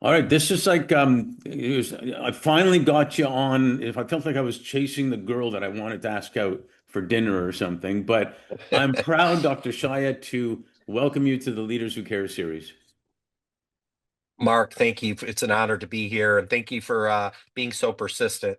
All right, this is like I finally got you on. If I felt like I was chasing the girl that I wanted to ask out for dinner or something, but I'm proud, Dr. Shaya, to welcome you to the Leaders Who Care series. Mark, thank you. It's an honor to be here, and thank you for being so persistent.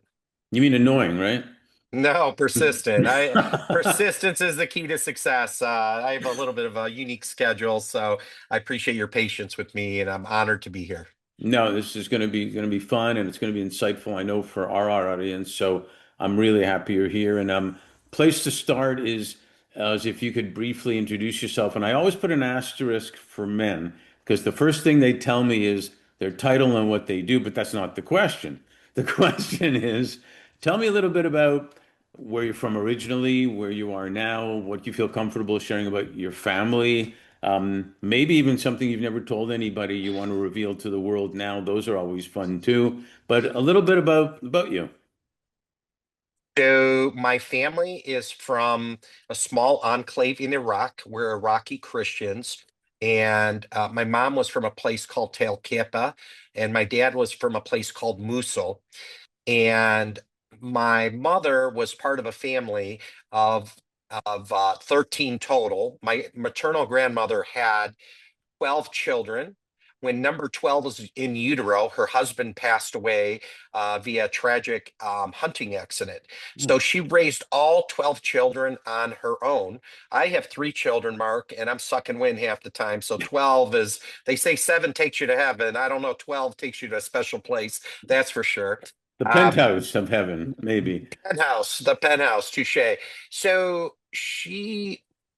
You mean annoying, right? No, persistent. I Persistence is the key to success. I have a little bit of a unique schedule, so I appreciate your patience with me, and I'm honored to be here. No, this is going to be fun and it's going to be insightful, I know, for our audience. So I'm really happy you're here. And place to start is if you could briefly introduce yourself. And I always put an asterisk for men because the first thing they tell me is their title and what they do, but that's not the question. The question is, tell me a little bit about where you're from originally, where you are now, what you feel comfortable sharing about your family. Maybe even something you've never told anybody you want to reveal to the world now. Those are always fun too. But a little bit about you. So, my family is from a small enclave in Iraq. We're Iraqi Christians. And my mom was from a place called Tel Kepa, and my dad was from a place called Mosul. And my mother was part of a family of 13 total. My maternal grandmother had 12 children. When number 12 was in utero, her husband passed away via a tragic hunting accident. So she raised all 12 children on her own. I have three children, Mark, and I'm sucking wind half the time. So 12 is, they say seven takes you to heaven. I don't know, 12 takes you to a special place. That's for sure. The Um, penthouse of heaven, maybe. the penthouse, touche. So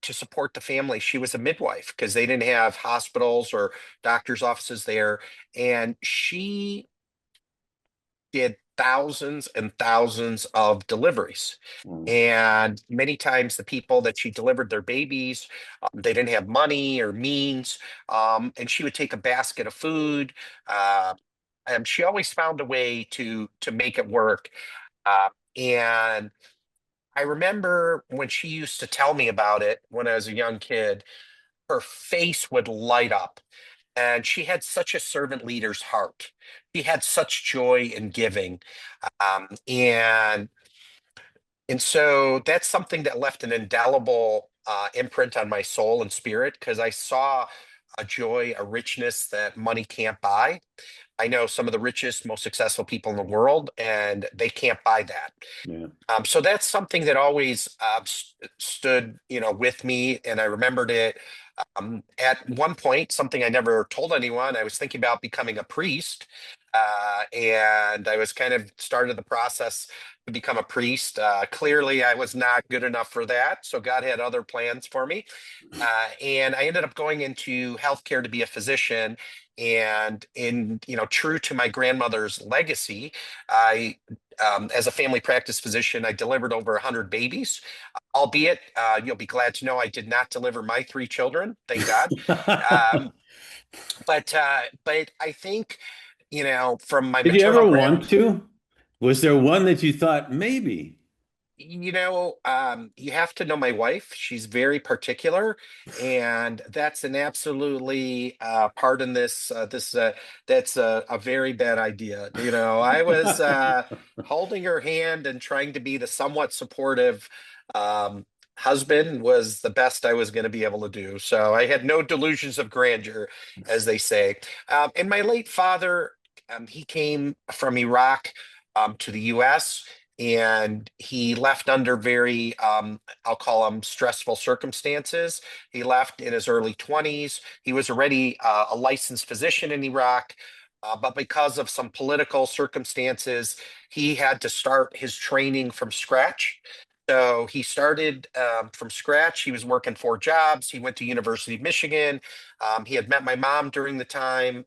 to support the family, she was a midwife because they didn't have hospitals or doctor's offices there. And she did thousands and thousands of deliveries. Mm. And many times the people that she delivered their babies, they didn't have money or means. And she would take a basket of food. Uh, and she always found a way to make it work. And I remember when she used to tell me about it when I was a young kid, her face would light up. And she had such a servant leader's heart. She had such joy in giving. Um, and and so that's something that left an indelible imprint on my soul and spirit because I saw a joy, a richness that money can't buy. I know some of the richest, most successful people in the world, and they can't buy that. Yeah. So that's something that always stood, with me, and I remembered it. At one point, something I never told anyone, I was thinking about becoming a priest, and I was kind of started the process to become a priest. Clearly, I was not good enough for that, so God had other plans for me. And I ended up going into healthcare to be a physician. And true to my grandmother's legacy, I, as a family practice physician, I delivered over 100 babies. Albeit, you'll be glad to know I did not deliver my three children, thank God. Um, but I think, from my Did you maternal ever grand. want to? Was there one that you thought maybe? You have to know my wife. She's very particular, and that's an absolutely pardon this that's a very bad idea. I was holding her hand and trying to be the somewhat supportive um, husband was the best I was going to be able to do. So I had no delusions of grandeur, as they say. And my late father, he came from Iraq to the U.S and he left under very I'll call them stressful circumstances. He left in his early 20s. He was already a licensed physician in Iraq, but because of some political circumstances he had to start his training from scratch. So he started from scratch. He was working four jobs. He went to University of Michigan. He had met my mom during the time,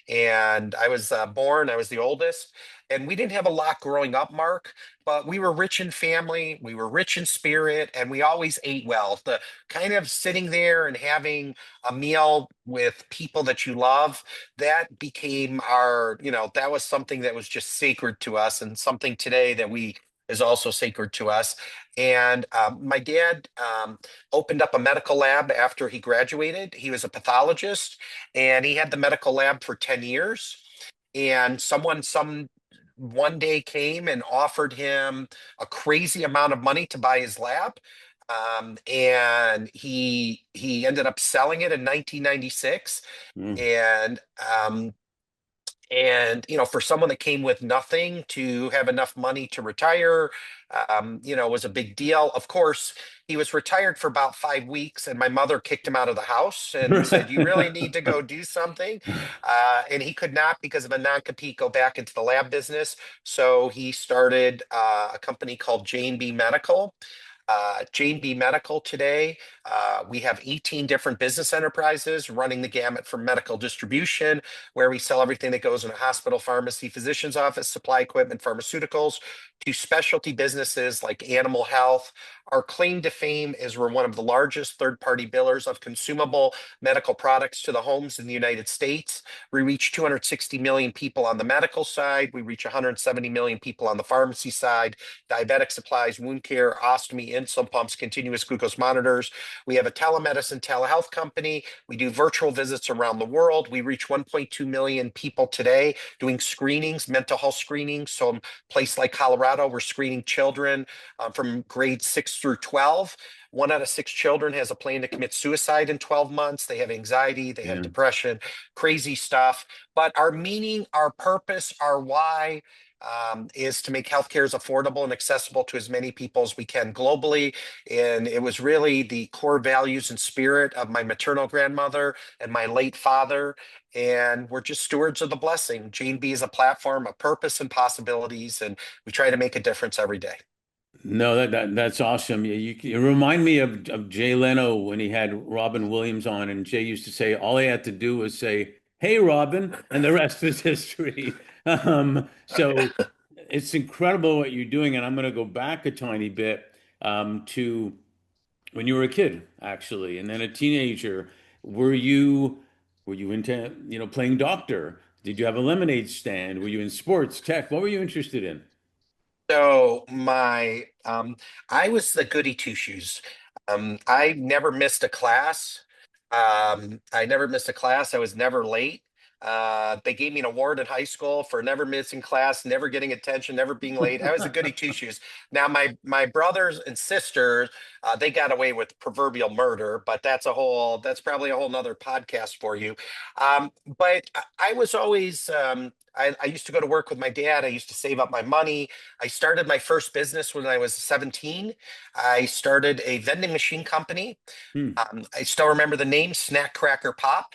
and I was born. I was the oldest, and we didn't have a lot growing up, Mark, but we were rich in family, we were rich in spirit, and we always ate well. The kind of sitting there and having a meal with people that you love, that became that was something that was just sacred to us and something today that we is also sacred to us. And my dad opened up a medical lab after he graduated. He was a pathologist, and he had the medical lab for 10 years. And someone some one day came and offered him a crazy amount of money to buy his lab. And he ended up selling it in 1996. Mm. And for someone that came with nothing to have enough money to retire, was a big deal. Of course, he was retired for about 5 weeks, and my mother kicked him out of the house and said, "You really need to go do something." And he could not, because of a non-compete, go back into the lab business. So he started a company called J&B Medical. J&B Medical today, we have 18 different business enterprises running the gamut from medical distribution, where we sell everything that goes in a hospital, pharmacy, physician's office, supply equipment, pharmaceuticals, to specialty businesses like animal health. Our claim to fame is we're one of the largest third-party billers of consumable medical products to the homes in the United States. We reach 260 million people on the medical side. We reach 170 million people on the pharmacy side. Diabetic supplies, wound care, ostomy, insulin pumps, continuous glucose monitors. We have a telemedicine, telehealth company. We do virtual visits around the world. We reach 1.2 million people today doing screenings, mental health screenings. So, in a place like Colorado, we're screening children from grade 6 through 12. 1 out of 6 children has a plan to commit suicide in 12 months. They have anxiety, they have Yeah. depression, crazy stuff. But our meaning, our purpose, our why is to make healthcare as affordable and accessible to as many people as we can globally. And it was really the core values and spirit of my maternal grandmother and my late father. And we're just stewards of the blessing. Jane B is a platform of purpose and possibilities, and we try to make a difference every day. No, that's awesome. You remind me of Jay Leno when he had Robin Williams on, and Jay used to say all he had to do was say, "Hey, Robin," and the rest is history. So it's incredible what you're doing, and I'm going to go back a tiny bit to when you were a kid, actually, and then a teenager. Were you were you into playing doctor? Did you have a lemonade stand? Were you in sports, tech? What were you interested in? So I was the goody two shoes. I never missed a class. I never missed a class. I was never late. They gave me an award in high school for never missing class, never getting attention, never being late. I was a goody two shoes. Now my brothers and sisters, they got away with proverbial murder, but that's probably a whole nother podcast for you. But I was always I used to go to work with my dad. I used to save up my money. I started my first business when I was 17. I started a vending machine company. Hmm. I still remember the name, Snack Cracker Pop.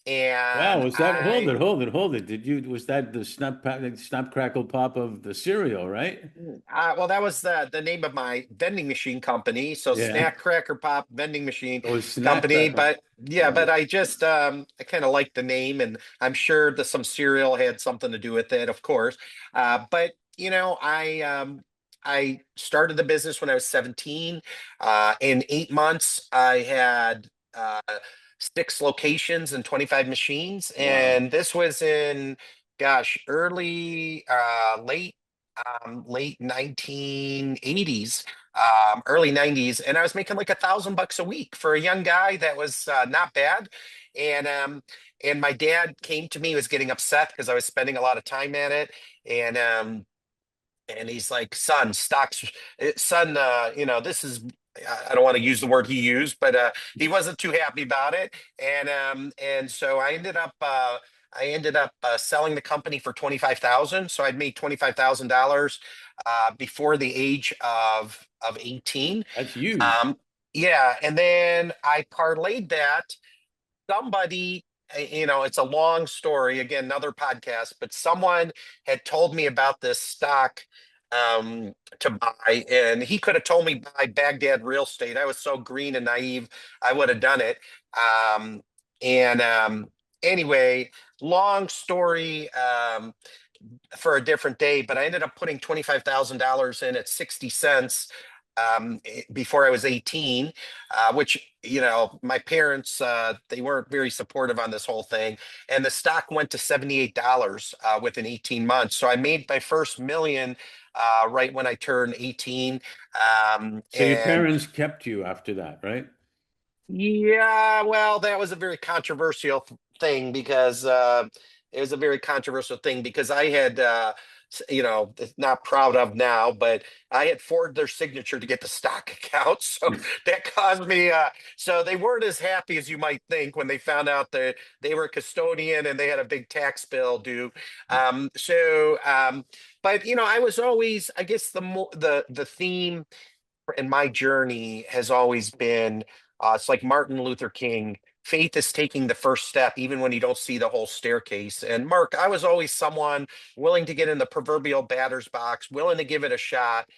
Wow, And was that hold it, hold it, hold it. Was that the snap crackle pop of the cereal, right? well, that was the name of my vending machine company. So Yeah. Snack Cracker Pop Vending Machine It was snack Company. crackle. But yeah, Got but it. I kind of liked the name, and I'm sure that some cereal had something to do with it, of course. But I started the business when I was 17. In 8 months, I had 6 locations and 25 machines, Wow. and this was in, gosh, late 1980s, early 90s, and I was making like $1,000 a week for a young guy. That was not bad. And my dad came to me, he was getting upset because I was spending a lot of time at it. And he's like, "Son, son, this is." I don't want to use the word he used, but he wasn't too happy about it. And so I ended up selling the company for 25,000. So I'd made $25,000 before the age of 18. That's huge. Um, yeah, and then I parlayed that. Somebody, it's a long story, again, another podcast, but someone had told me about this stock to buy, and he could have told me buy Baghdad real estate. I was so green and naive, I would have done it. And anyway, long story for a different day, but I ended up putting $25,000 in at 60 cents. before I was 18, which, my parents, they weren't very supportive on this whole thing. And the stock went to $78 within 18 months. So I made my first million right when I turned 18. So your And parents kept you after that, right? yeah, well, that was a very controversial thing because it was a very controversial thing because I had, it's not proud of now, but I had forged their signature to get the stock account. So that caused me, so they weren't as happy as you might think when they found out that they were a custodian and they had a big tax bill due. But I was always, I guess the theme and my journey has always been it's like Martin Luther King. Faith is taking the first step, even when you don't see the whole staircase. And Mark, I was always someone willing to get in the proverbial batter's box, willing to give it a shot.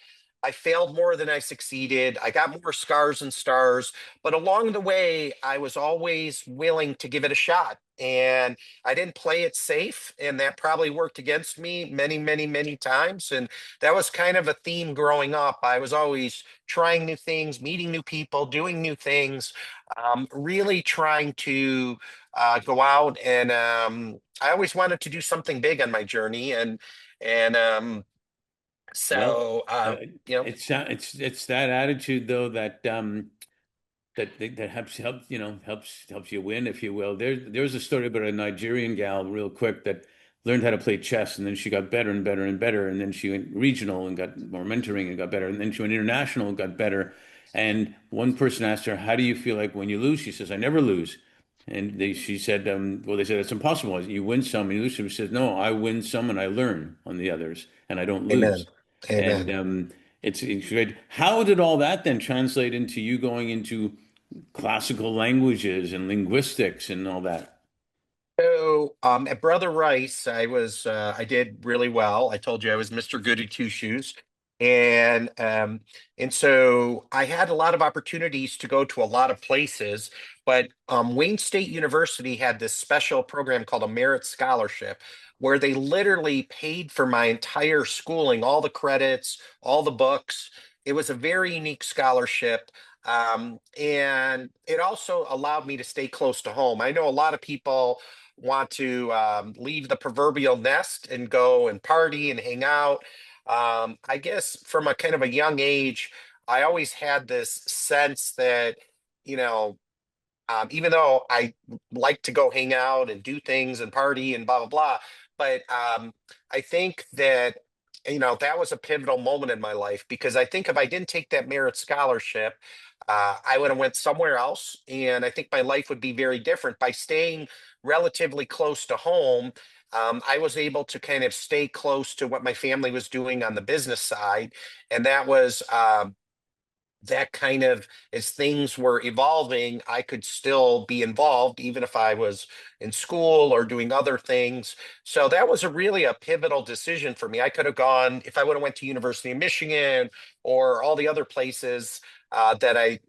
I failed more than I succeeded. I got more scars and stars, but along the way, I was always willing to give it a shot. And I didn't play it safe, and that probably worked against me many, many, many times. And that was kind of a theme growing up. I was always trying new things, meeting new people, doing new things, really trying to go out and I always wanted to do something big on my journey, and Well, so uh, you know, it's that attitude though that that helps helps you win, if you will. There's a story about a Nigerian gal, real quick, that learned how to play chess, and then she got better and better and better, and then she went regional and got more mentoring and got better, and then she went international and got better. And one person asked her, "How do you feel like when you lose?" She says, "I never lose." And she said, "Well, they said it's impossible. You win some and you lose some." She says, "No, I win some and I learn on the others, and I don't amen, lose." And amen. it's great. How did all that then translate into you going into classical languages and linguistics and all that? So at Brother Rice, I did really well. I told you I was Mr. Goody Two Shoes. And so I had a lot of opportunities to go to a lot of places, but Wayne State University had this special program called a Merit Scholarship, where they literally paid for my entire schooling, all the credits, all the books. It was a very unique scholarship. And it also allowed me to stay close to home. I know a lot of people want to leave the proverbial nest and go and party and hang out. I guess from a kind of a young age, I always had this sense that, you know, even though I like to go hang out and do things and party and blah blah blah, but I think that that was a pivotal moment in my life because I think if I didn't take that merit scholarship, I would have went somewhere else, and I think my life would be very different. By staying relatively close to home, I was able to kind of stay close to what my family was doing on the business side, and that kind of, as things were evolving, I could still be involved even if I was in school or doing other things. So that was really a pivotal decision for me. I could have gone, if I would have went to University of Michigan or all the other places that I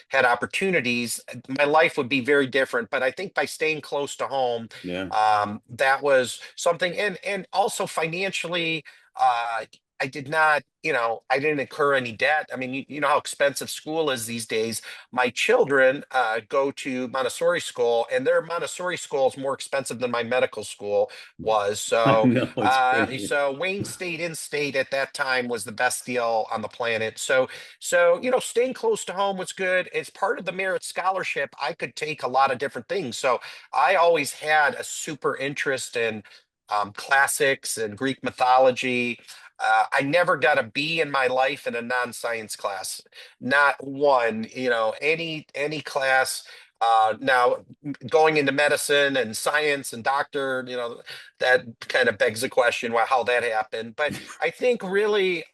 had opportunities, my life would be very different. But I think by staying close to home, Yeah. that was something. And also financially, I did not, I didn't incur any debt. I mean, you know how expensive school is these days. My children go to Montessori school, and their Montessori school is more expensive than my medical school was. I So, know, it's crazy. Wayne State in-state at that time was the best deal on the planet. So staying close to home was good. As part of the merit scholarship, I could take a lot of different things. So I always had a super interest in classics and Greek mythology. I never got a B in my life in a non-science class, not one. Any class. Now, going into medicine and science and doctor, that kind of begs the question, well, how that happened. But I think really,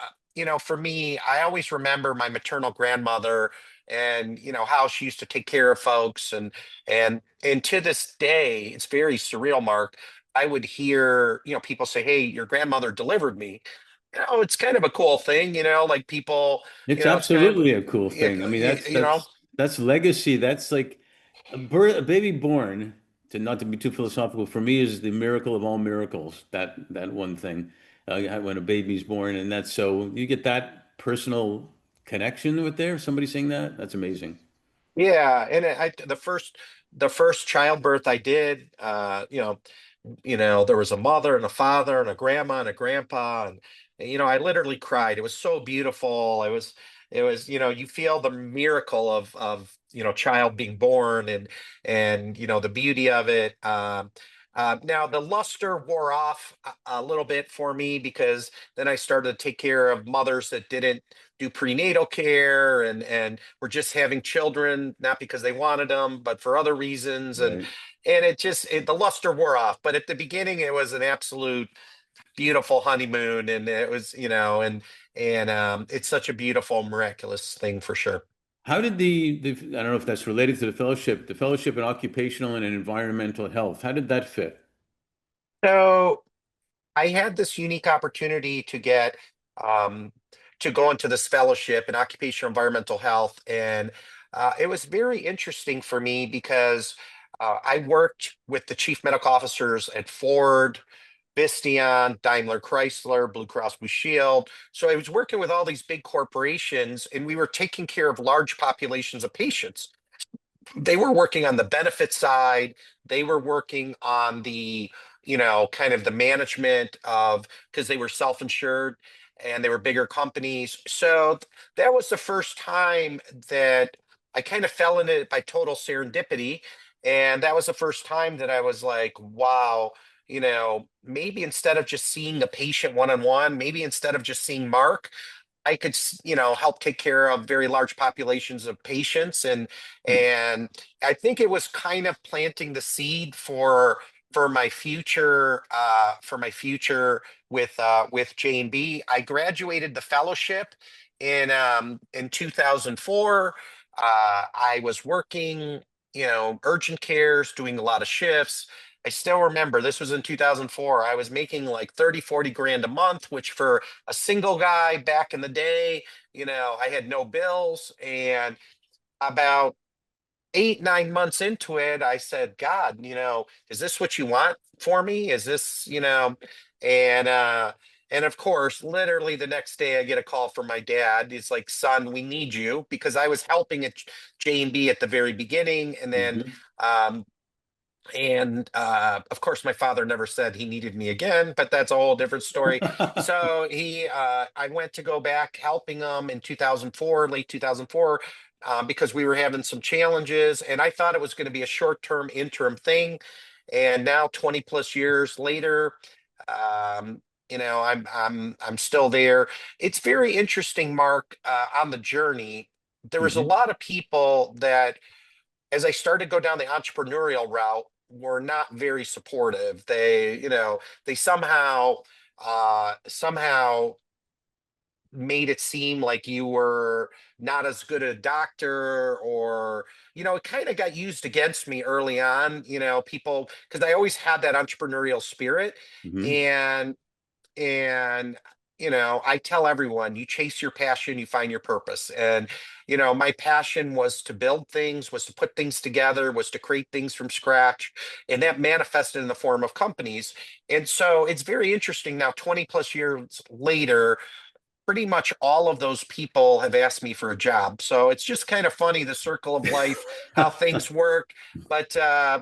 for me, I always remember my maternal grandmother and how she used to take care of folks, and to this day, it's very surreal, Mark. I would hear, people say, "Hey, your grandmother delivered me." It's kind of a cool thing, like people, It's it's kind of, absolutely a cool thing. I mean, you, you know, that's legacy. That's like a baby born, to not to be too philosophical, for me is the miracle of all miracles. That one thing, when a baby's born, and that's so you get that personal connection with there. Somebody saying that? That's amazing. Yeah, and the first childbirth I did, there was a mother and a father and a grandma and a grandpa, and I literally cried. It was so beautiful. It was, you feel the miracle of child being born, and the beauty of it. Now the luster wore off a little bit for me because then I started to take care of mothers that didn't do prenatal care and were just having children not because they wanted them but for other reasons, Right. and the luster wore off. But at the beginning it was an absolute beautiful honeymoon, and it was and it's such a beautiful miraculous thing for sure. How did I don't know if that's related to the fellowship in occupational and environmental health, how did that fit? So I had this unique opportunity um, to go into this fellowship in occupational environmental health, and it was very interesting for me because I worked with the chief medical officers at Ford, Visteon, Daimler Chrysler, Blue Cross Blue Shield. So I was working with all these big corporations, and we were taking care of large populations of patients. They were working on the benefit side. They were working on the, kind of the management of, because they were self-insured and they were bigger companies. So that was the first time that I kind of fell in it by total serendipity. And that was the first time that I was like, wow, maybe instead of just seeing the patient one-on-one, maybe instead of just seeing Mark, I could, help take care of very large populations of patients, and I think it was kind of planting the seed for my future, with J&B. I graduated the fellowship in 2004. I was working, urgent cares, doing a lot of shifts. I still remember this was in 2004. I was making like 30, 40 grand a month, which for a single guy back in the day, I had no bills. And about 8, 9 months into it, I said, God, is this what you want for me? Is this, and and of course, literally the next day I get a call from my dad. He's like, son, we need you, because I was helping at J&B at the very beginning. And then Hmm. um, of course, my father never said he needed me again, but that's a whole different story. So I went to go back helping him in 2004, late 2004, because we were having some challenges, and I thought it was going to be a short-term interim thing. And now, 20 plus years later, um, I'm still there. It's very interesting, Mark, on the journey. There was a Hmm. lot of people that, as I started to go down the entrepreneurial route, were not very supportive. They somehow made it seem like you were not as good a doctor, or it kind of got used against me early on. People, because I always had that entrepreneurial spirit, Hmm. and and I tell everyone, you chase your passion, you find your purpose. And my passion was to build things, was to put things together, was to create things from scratch, and that manifested in the form of companies. And so it's very interesting now, 20 plus years later, pretty much all of those people have asked me for a job. So it's just kind of funny, the circle of life, how things work. But I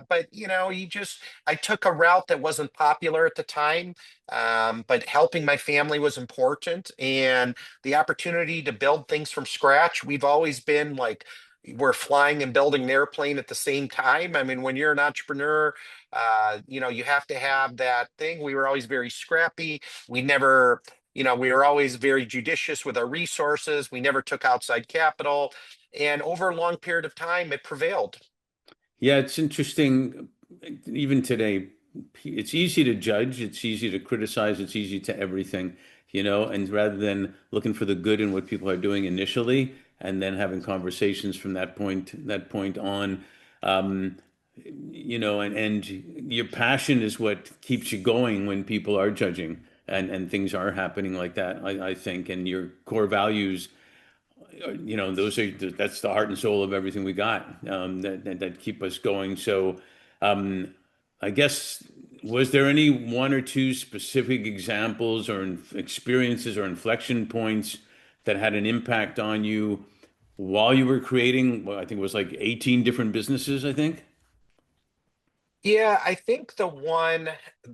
took a route that wasn't popular at the time. But helping my family was important, and the opportunity to build things from scratch. We've always been like, we're flying and building an airplane at the same time. I mean, when you're an entrepreneur, you have to have that thing. We were always very scrappy. We never, we were always very judicious with our resources. We never took outside capital. And over a long period of time, it prevailed. Yeah, it's interesting. Even today, it's easy to judge, it's easy to criticize, it's easy to everything, and rather than looking for the good in what people are doing initially and then having conversations from that point on, um, and your passion is what keeps you going when people are judging and things are happening like that, I think, and your core values, those are that's the heart and soul of everything we got, that keep us going. So, um, I guess, was there any one or two specific examples or experiences or inflection points that had an impact on you while you were creating, well, I think it was like 18 different businesses, I think. Yeah, I think the one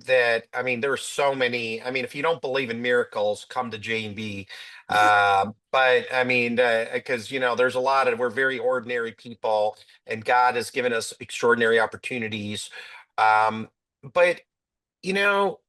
that, I mean, there are so many. I mean, if you don't believe in miracles, come to J&B. But I mean, because, there's a lot of, we're very ordinary people, and God has given us extraordinary opportunities. Um, but you know,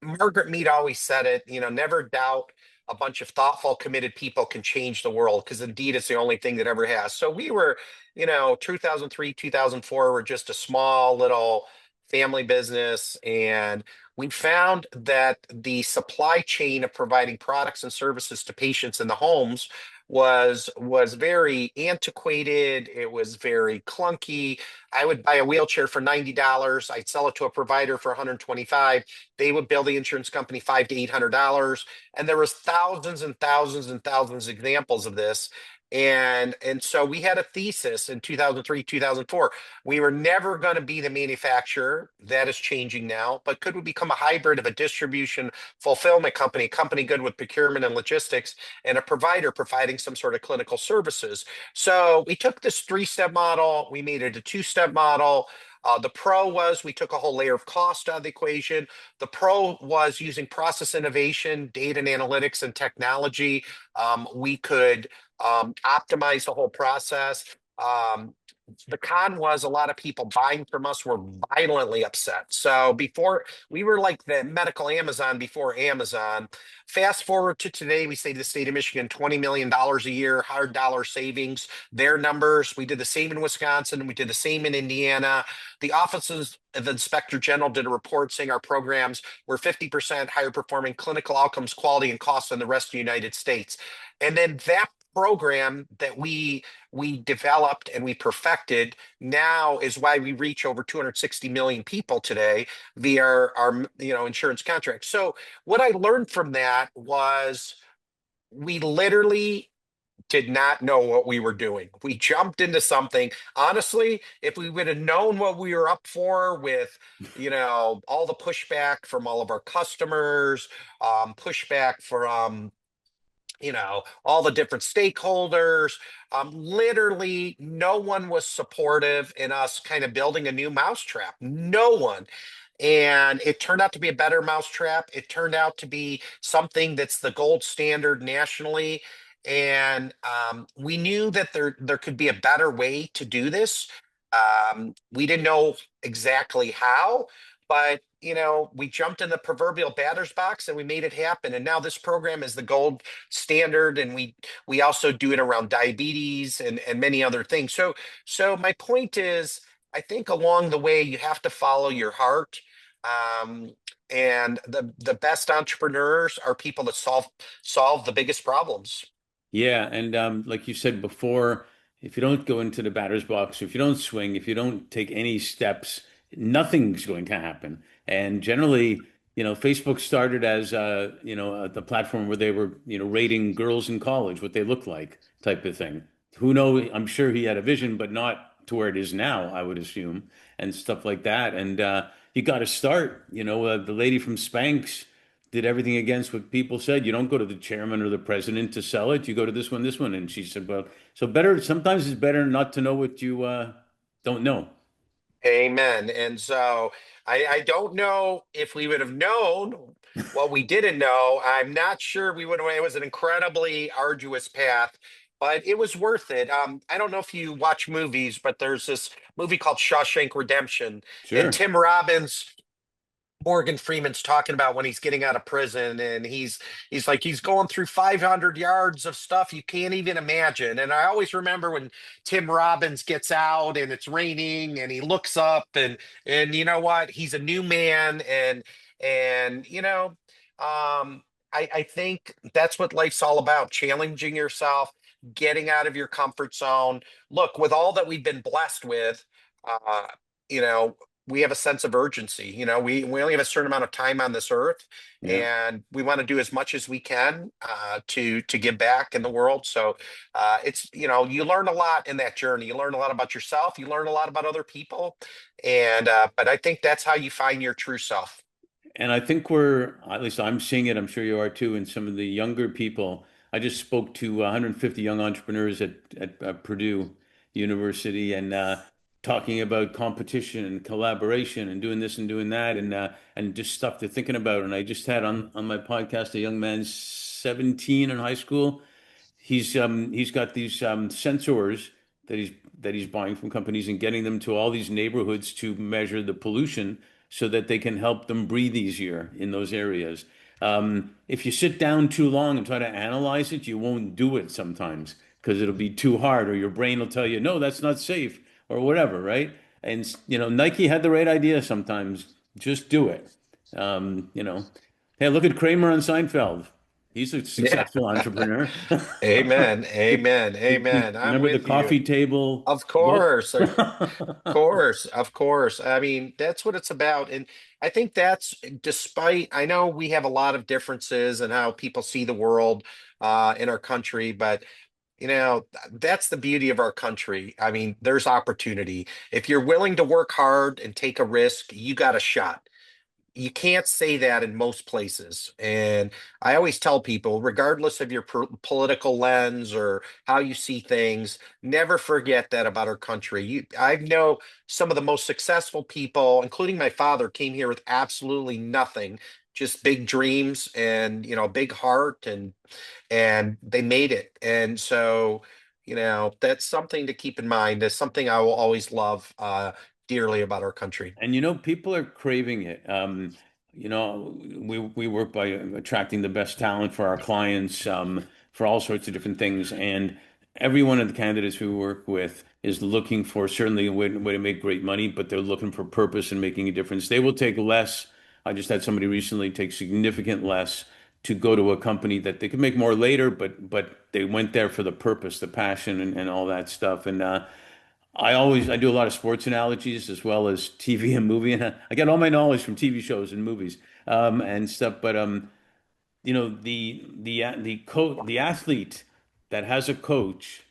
Margaret Mead always said it, never doubt a bunch of thoughtful, committed people can change the world, because indeed it's the only thing that ever has. So we were, 2003, 2004, we're just a small little family business. And we found that the supply chain of providing products and services to patients in the homes was very antiquated. It was very clunky. I would buy a wheelchair for $90. I'd sell it to a provider for 125. They would bill the insurance company $500 to $800. And there was thousands and thousands and thousands of examples of this. And so we had a thesis in 2003, 2004. We were never going to be the manufacturer. That is changing now. But could we become a hybrid of a distribution fulfillment company, a company good with procurement and logistics, and a provider providing some sort of clinical services? So we took this three-step model, we made it a two-step model. The pro was we took a whole layer of cost out of the equation. The pro was using process innovation, data and analytics, and technology. We could optimize the whole process. The con was a lot of people buying from us were violently upset. So before, we were like the medical Amazon before Amazon. Fast forward to today, we say to the state of Michigan, $20 million a year, hard dollar savings. Their numbers, we did the same in Wisconsin, we did the same in Indiana. The offices of the Inspector General did a report saying our programs were 50% higher performing clinical outcomes, quality, and cost than the rest of the United States. And then that program that we developed and we perfected now is why we reach over 260 million people today via our insurance contracts. So what I learned from that was we literally did not know what we were doing. We jumped into something. Honestly, if we would have known what we were up for with, all the pushback from all of our customers, pushback from all the different stakeholders. Literally, no one was supportive in us kind of building a new mousetrap. No one. And it turned out to be a better mousetrap. It turned out to be something that's the gold standard nationally. And we knew that there could be a better way to do this. We didn't know exactly how, but we jumped in the proverbial batter's box and we made it happen. And now this program is the gold standard, and we also do it around diabetes and many other things. So my point is, I think along the way you have to follow your heart. Um, and the best entrepreneurs are people that solve the biggest problems. Yeah, and like you said before, if you don't go into the batter's box, if you don't swing, if you don't take any steps, nothing's going to happen. And generally, Facebook started as the platform where they were, rating girls in college, what they look like, type of thing. Who knows? I'm sure he had a vision, but not to where it is now, I would assume, and stuff like that. And you got to start. The lady from Spanx did everything against what people said. You don't go to the chairman or the president to sell it. You go to this one. And she said, well, so better, sometimes it's better not to know what you don't know. Amen. And so I don't know if we would have known what we didn't know. I'm not sure we would have. It was an incredibly arduous path, but it was worth it. I don't know if you watch movies, but there's this movie called Shawshank Redemption, and Sure. Tim Robbins, Morgan Freeman's talking about when he's getting out of prison, and he's like he's going through 500 yards of stuff you can't even imagine. And I always remember when Tim Robbins gets out and it's raining and he looks up, and you know what? He's a new man. And I think that's what life's all about: challenging yourself, getting out of your comfort zone. Look, with all that we've been blessed with, uh, you know, we have a sense of urgency. We only have a certain amount of time on this earth, Yeah. and we want to do as much as we can to give back in the world. So it's you learn a lot in that journey. You learn a lot about yourself. You learn a lot about other people, and but I think that's how you find your true self. And I think at least I'm seeing it, I'm sure you are too, in some of the younger people. I just spoke to 150 young entrepreneurs at Purdue University, and talking about competition and collaboration and doing this and doing that, and just stuff they're thinking about. And I just had on my podcast a young man, 17 in high school. He's got these sensors that he's buying from companies and getting them to all these neighborhoods to measure the pollution so that they can help them breathe easier in those areas. If you sit down too long and try to analyze it, you won't do it sometimes because it'll be too hard, or your brain will tell you, no, that's not safe, or whatever, right? And Nike had the right idea sometimes. Just do it. Hey, look at Kramer on Seinfeld. He's a Yeah. successful entrepreneur. Amen. Amen. Amen. I'm Remember the with you. coffee table Of book? course. Of course. Of course. I mean, that's what it's about. And I think that's despite, I know we have a lot of differences in how people see the world in our country, but that's the beauty of our country. I mean, there's opportunity. If you're willing to work hard and take a risk, you got a shot. You can't say that in most places. And I always tell people, regardless of your political lens or how you see things, never forget that about our country. I know some of the most successful people, including my father, came here with absolutely nothing, just big dreams and, a big heart, and they made it. And so, that's something to keep in mind. That's something I will always love dearly about our country. And people are craving it. We work by attracting the best talent for our clients, for all sorts of different things. And every one of the candidates we work with is looking for certainly a way to make great money, but they're looking for purpose and making a difference. They will take less. I just had somebody recently take significant less to go to a company that they could make more later, but they went there for the purpose, the passion, and all that stuff. And I do a lot of sports analogies as well as TV and movie, and I get all my knowledge from TV shows and movies, and stuff. But the athlete that has a coach,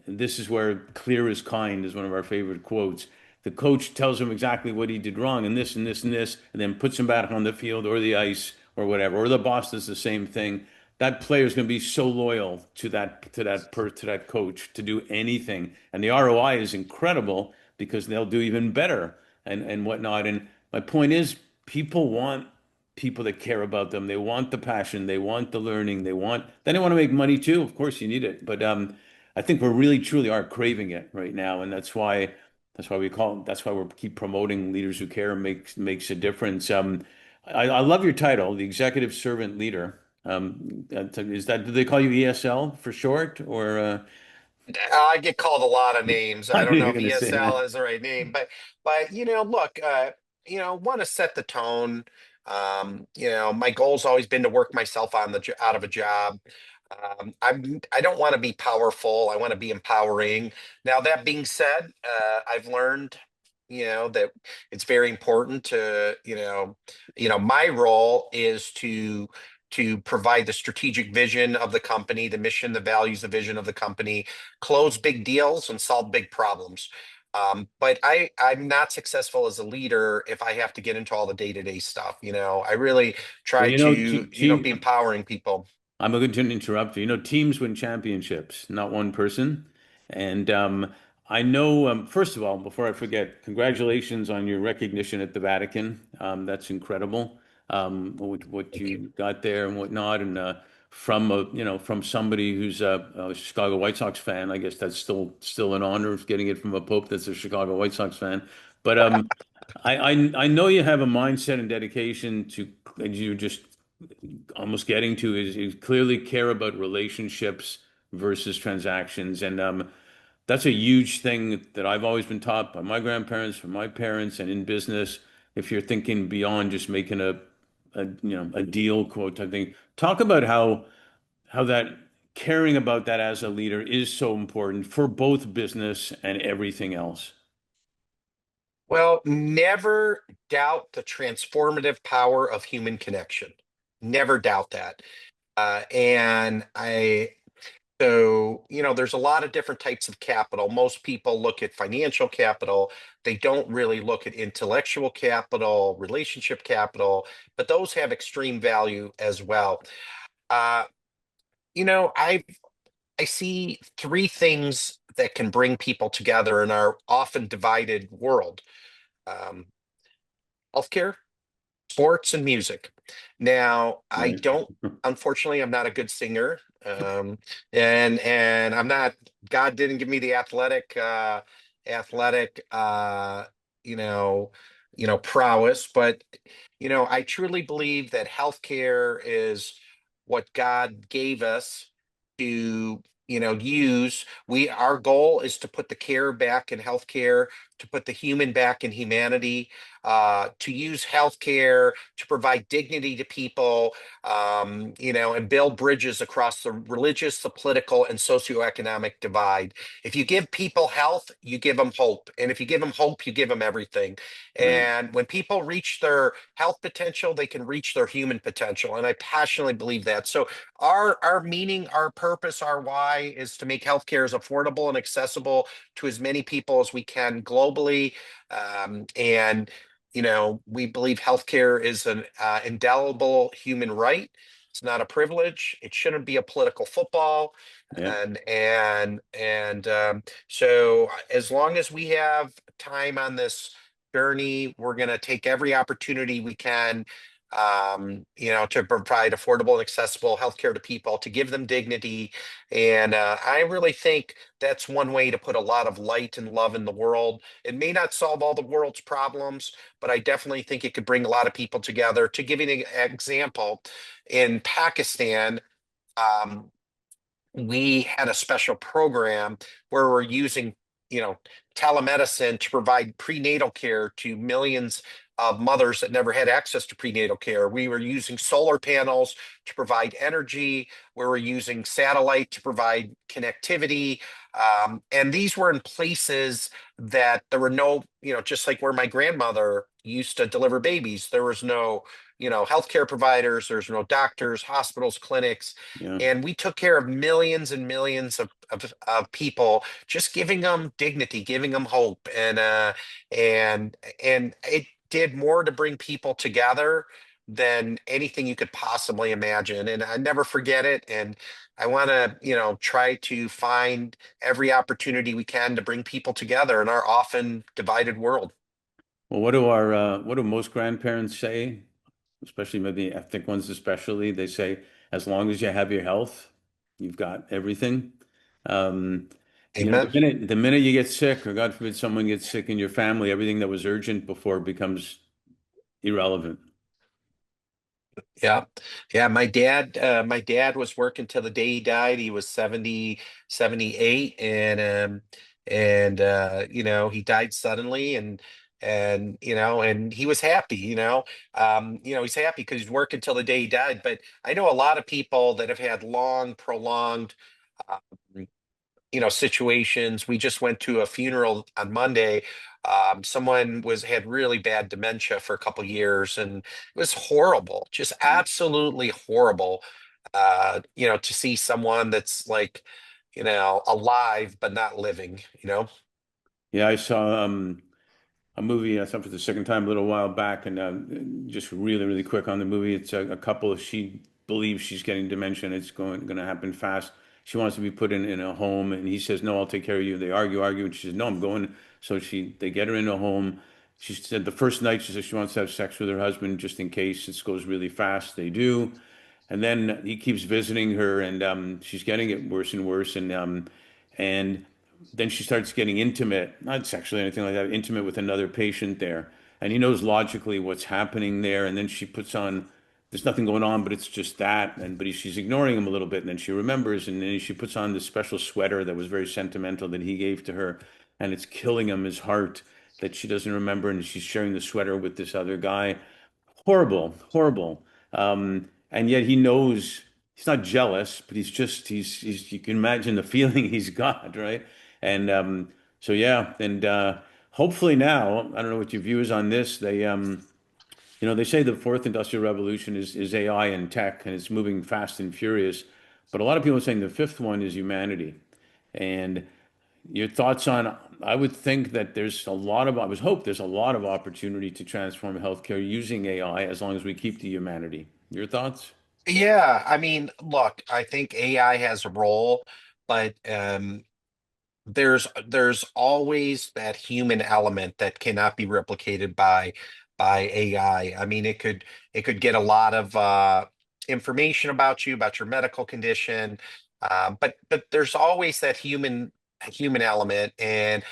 this is where clear is kind is one of our favorite quotes. The coach tells him exactly what he did wrong and this and this and this, and then puts him back on the field or the ice or whatever. Or the boss does the same thing. That player is going to be so loyal to that coach to do anything, and the ROI is incredible because they'll do even better and whatnot. And my point is, people want people that care about them. They want the passion. They want the learning. Then they want to make money too. Of course, you need it. But I think we're really truly are craving it right now. And that's why we keep promoting leaders who care and makes a difference. I love your title, the executive servant leader. Do they call you ESL for short, or I get called a lot of names. I I knew don't you know were if going to say ESL that. is the right name, but look, want to set the tone. My goal's always been to work myself out of a job. I don't want to be powerful. I want to be empowering. Now, that being said, I've learned, that it's very important to, my role is to provide the strategic vision of the company, the mission, the values, the vision of the company, close big deals and solve big problems. But I'm not successful as a leader if I have to get into all the day-to-day stuff. I really Well, try to, be empowering people. I'm going to interrupt you. Teams win championships, not one person. And I know, first of all, before I forget, congratulations on your recognition at the Vatican. That's incredible. What Thank you. you got there and whatnot, and from somebody who's a Chicago White Sox fan. I guess that's still an honor of getting it from a Pope that's a Chicago White Sox fan. But I know you have a mindset and dedication to, and you just almost getting to is you clearly care about relationships versus transactions. And that's a huge thing that I've always been taught by my grandparents, from my parents, and in business. If you're thinking beyond just making a deal quote, I think talk about how that caring about that as a leader is so important for both business and everything else. Well, never doubt the transformative power of human connection. Never doubt that. And there's a lot of different types of capital. Most people look at financial capital. They don't really look at intellectual capital, relationship capital, but those have extreme value as well. Uh, I see three things that can bring people together in our often divided world: um, healthcare, sports, and music. Now, I Right. don't, unfortunately, I'm not a good singer. And I'm not, God didn't give me the athletic, you know, prowess, but I truly believe that healthcare is what God gave us to, use. Our goal is to put the care back in healthcare, to put the human back in humanity, to use healthcare to provide dignity to people, and build bridges across the religious, the political, and socioeconomic divide. If you give people health, you give them hope. And if you give them hope, you give them everything. Right. And when people reach their health potential, they can reach their human potential. And I passionately believe that. So our meaning, our purpose, our why is to make healthcare as affordable and accessible to as many people as we can globally. And we believe healthcare is an indelible human right. It's not a privilege. It shouldn't be a political football. Yeah. And so as long as we have time on this journey, we're going to take every opportunity we can, to provide affordable and accessible healthcare to people, to give them dignity. And I really think that's one way to put a lot of light and love in the world. It may not solve all the world's problems, but I definitely think it could bring a lot of people together. To give you an example, in Pakistan, um, we had a special program where we're using, you know, telemedicine to provide prenatal care to millions of mothers that never had access to prenatal care. We were using solar panels to provide energy. We were using satellite to provide connectivity. And these were in places that there were no, just like where my grandmother used to deliver babies, there was no, healthcare providers, there's no doctors, hospitals, clinics, Yeah. and we took care of millions and millions of people, just giving them dignity, giving them hope. And it did more to bring people together than anything you could possibly imagine. And I never forget it. And I want to, try to find every opportunity we can to bring people together in our often divided world. Well, what do most grandparents say? Especially maybe ethnic ones, especially, they say, as long as you have your health, you've got everything. Um, Amen. the minute you get sick, or God forbid someone gets sick in your family, everything that was urgent before becomes irrelevant. Yeah. Yeah. My dad was working till the day he died. He was 78, and he died suddenly, and he was happy, he's happy because he's working till the day he died. But I know a lot of people that have had long, prolonged, um, situations. We just went to a funeral on Monday. Someone had really bad dementia for a couple years, and it was horrible, just absolutely horrible. To see someone that's like, alive but not living. Yeah, I saw a movie I saw for the second time a little while back, and just really, really quick on the movie. It's a couple. She believes she's getting dementia, and it's going to happen fast. She wants to be put in a home, and he says, "No, I'll take care of you." They argue, and she says, "No, I'm going." So they get her in a home. She said the first night she says she wants to have sex with her husband just in case this goes really fast. They do, and then he keeps visiting her, and she's getting it worse and worse, and then she starts getting intimate, not sexually or anything like that, intimate with another patient there. And he knows logically what's happening there. And then she puts on, there's nothing going on, but it's just that. She's ignoring him a little bit. And then she remembers, and then she puts on this special sweater that was very sentimental that he gave to her. And it's killing him his heart that she doesn't remember. And she's sharing the sweater with this other guy. Horrible, horrible. And yet he knows he's not jealous, but he's you can imagine the feeling he's got, right? And so yeah, and hopefully now, I don't know what your view is on this. They say the fourth industrial revolution is AI and tech, and it's moving fast and furious. But a lot of people are saying the fifth one is humanity. And your thoughts on, I would think that I would hope there's a lot of opportunity to transform healthcare using AI as long as we keep the humanity. Your thoughts? Yeah, I mean, look, I think AI has a role, but there's always that human element that cannot be replicated by AI. I mean, it could get a lot of information about you, about your medical condition, but there's always that human element. And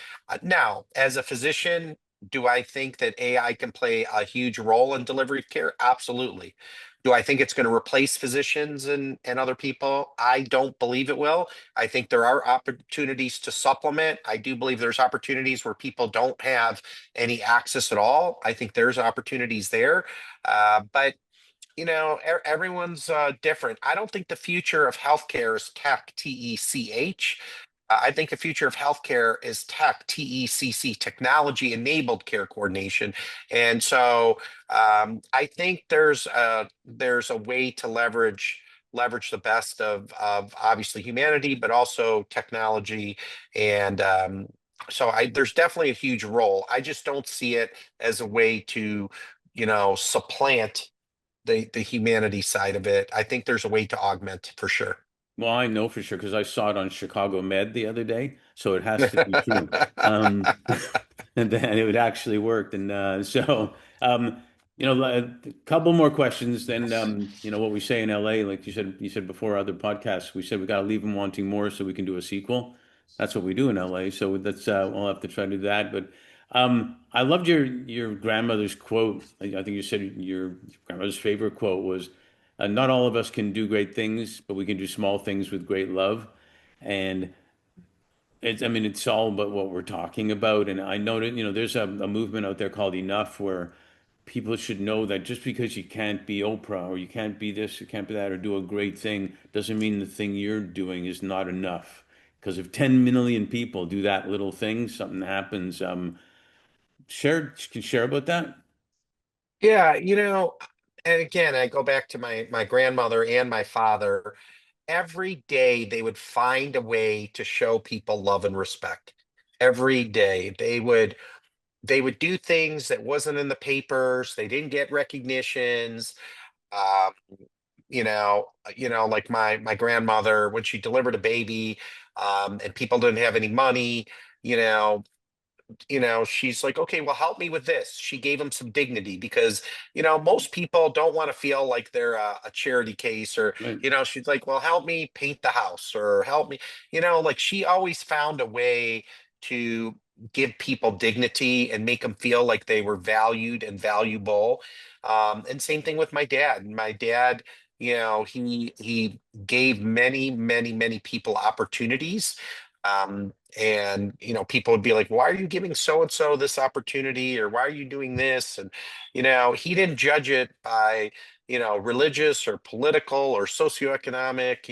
now, as a physician, do I think that AI can play a huge role in delivery of care? Absolutely. Do I think it's going to replace physicians and other people? I don't believe it will. I think there are opportunities to supplement. I do believe there's opportunities where people don't have any access at all. I think there's opportunities there. But everyone's different. I don't think the future of healthcare is tech, TECH. I think the future of healthcare is tech, TECC, technology enabled care coordination. And so I think there's a way to leverage the best of obviously humanity, but also technology. And so there's definitely a huge role. I just don't see it as a way to, supplant the humanity side of it. I think there's a way to augment for sure. Well, I know for sure because I saw it on Chicago Med the other day, so it has to be true. Um, and then it actually worked, and a couple more questions. Then, what we say in LA, like you said before, other podcasts, we said we got to leave them wanting more so we can do a sequel. That's what we do in LA. So that's we'll have to try to do that. But I loved your grandmother's quote. I think you said your grandmother's favorite quote was. Not all of us can do great things, but we can do small things with great love. And I mean, it's all about what we're talking about. And I know that, there's a movement out there called Enough where people should know that just because you can't be Oprah or you can't be this, you can't be that, or do a great thing, doesn't mean the thing you're doing is not enough. Because if 10 million people do that little thing, something happens. Can share about that? Yeah, and again, I go back to my grandmother and my father. Every day they would find a way to show people love and respect. Every day they would do things that wasn't in the papers. They didn't get recognitions. Um, like my grandmother when she delivered a baby, and people didn't have any money. You know, she's like, okay, well, help me with this. She gave him some dignity because, most people don't want to feel like they're a charity case or, Right. she's like, well, help me paint the house or help me, like she always found a way to give people dignity and make them feel like they were valued and valuable. And same thing with my dad. My dad, he gave many, many, many people opportunities. And people would be like, why are you giving so and so this opportunity, or why are you doing this? And he didn't judge it by religious or political or socioeconomic.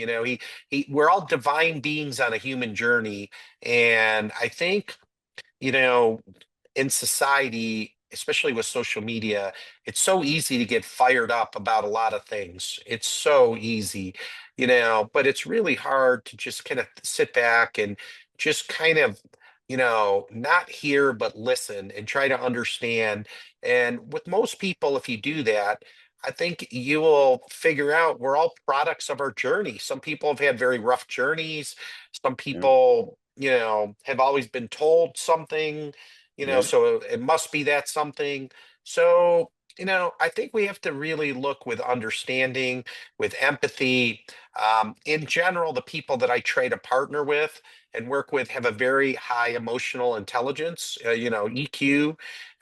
He we're all divine beings on a human journey. And I think, you know in society, especially with social media, it's so easy to get fired up about a lot of things. It's so easy, but it's really hard to just kind of sit back and just kind of, not hear, but listen and try to understand. And with most people, if you do that, I think you will figure out we're all products of our journey. Some people have had very rough journeys. Some Yeah. people, have always been told something, Yep. so it must be that something. So, I think we have to really look with understanding, with empathy. In general, the people that I try to partner with and work with have a very high emotional intelligence, EQ.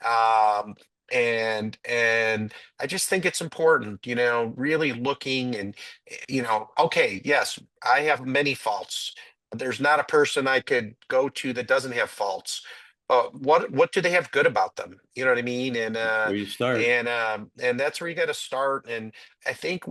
Um, and I just think it's important, really looking and, okay, yes, I have many faults. There's not a person I could go to that doesn't have faults. What do they have good about them? You know what I mean? And Where you start. and that's where you got to start. And I think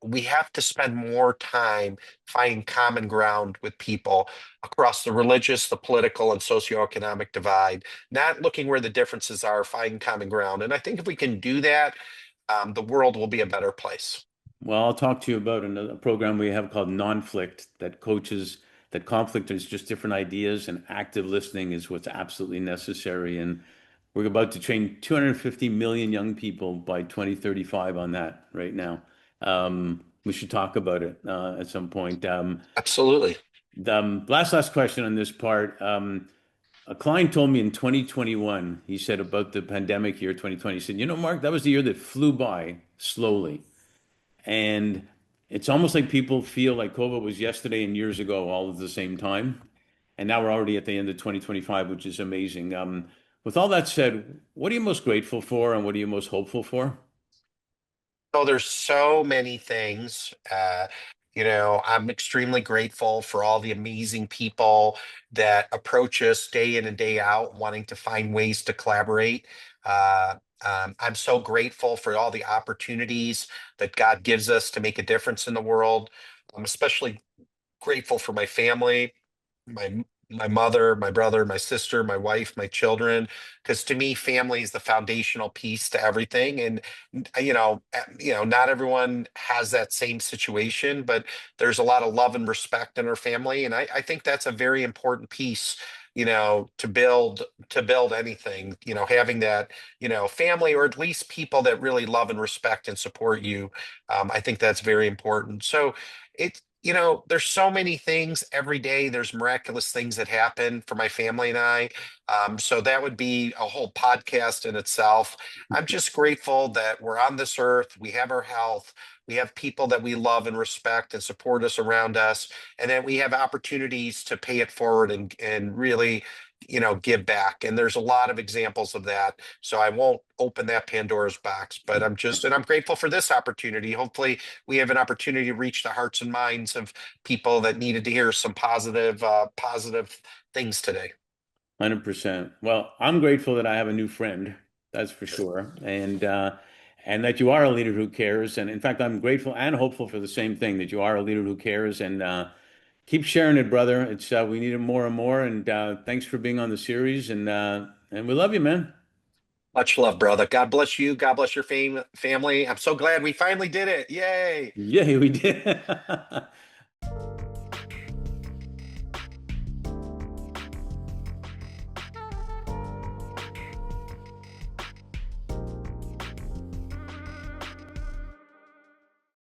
we have to spend more time finding common ground with people across the religious, the political, and socioeconomic divide. Not looking where the differences are, finding common ground. And I think if we can do that, the world will be a better place. Well, I'll talk to you about another program we have called Nonflict that coaches that conflict is just different ideas and active listening is what's absolutely necessary. And we're about to train 250 million young people by 2035 on that right now. We should talk about it at some point. Absolutely. The last question on this part. A client told me in 2021, he said about the pandemic year 2020, he said, Mark, that was the year that flew by slowly. And it's almost like people feel like COVID was yesterday and years ago all at the same time. And now we're already at the end of 2025, which is amazing. With all that said, what are you most grateful for and what are you most hopeful for? So there's so many things. I'm extremely grateful for all the amazing people that approach us day in and day out, wanting to find ways to collaborate. Uh, I'm so grateful for all the opportunities that God gives us to make a difference in the world. I'm especially grateful for my family, my mother, my brother, my sister, my wife, my children, because to me, family is the foundational piece to everything. And not everyone has that same situation, but there's a lot of love and respect in our family, and I think that's a very important piece. To build anything, having that, family, or at least people that really love and respect and support you. I think that's very important. So there's so many things every day. There's miraculous things that happen for my family and I. So that would be a whole podcast in itself. I'm just grateful that we're on this earth. We have our health. We have people that we love and respect and support us around us. And then we have opportunities to pay it forward and really, give back. And there's a lot of examples of that. So I won't open that Pandora's box, but I'm grateful for this opportunity. Hopefully we have an opportunity to reach the hearts and minds of people that needed to hear some positive things today. 100%. Well, I'm grateful that I have a new friend, that's for sure. And that you are a leader who cares. And in fact, I'm grateful and hopeful for the same thing, that you are a leader who cares. And keep sharing it, brother. It's we need it more and more. And thanks for being on the series. And we love you, man. Much love, brother. God bless you. God bless your family. I'm so glad we finally did it. Yay. Yeah, we did.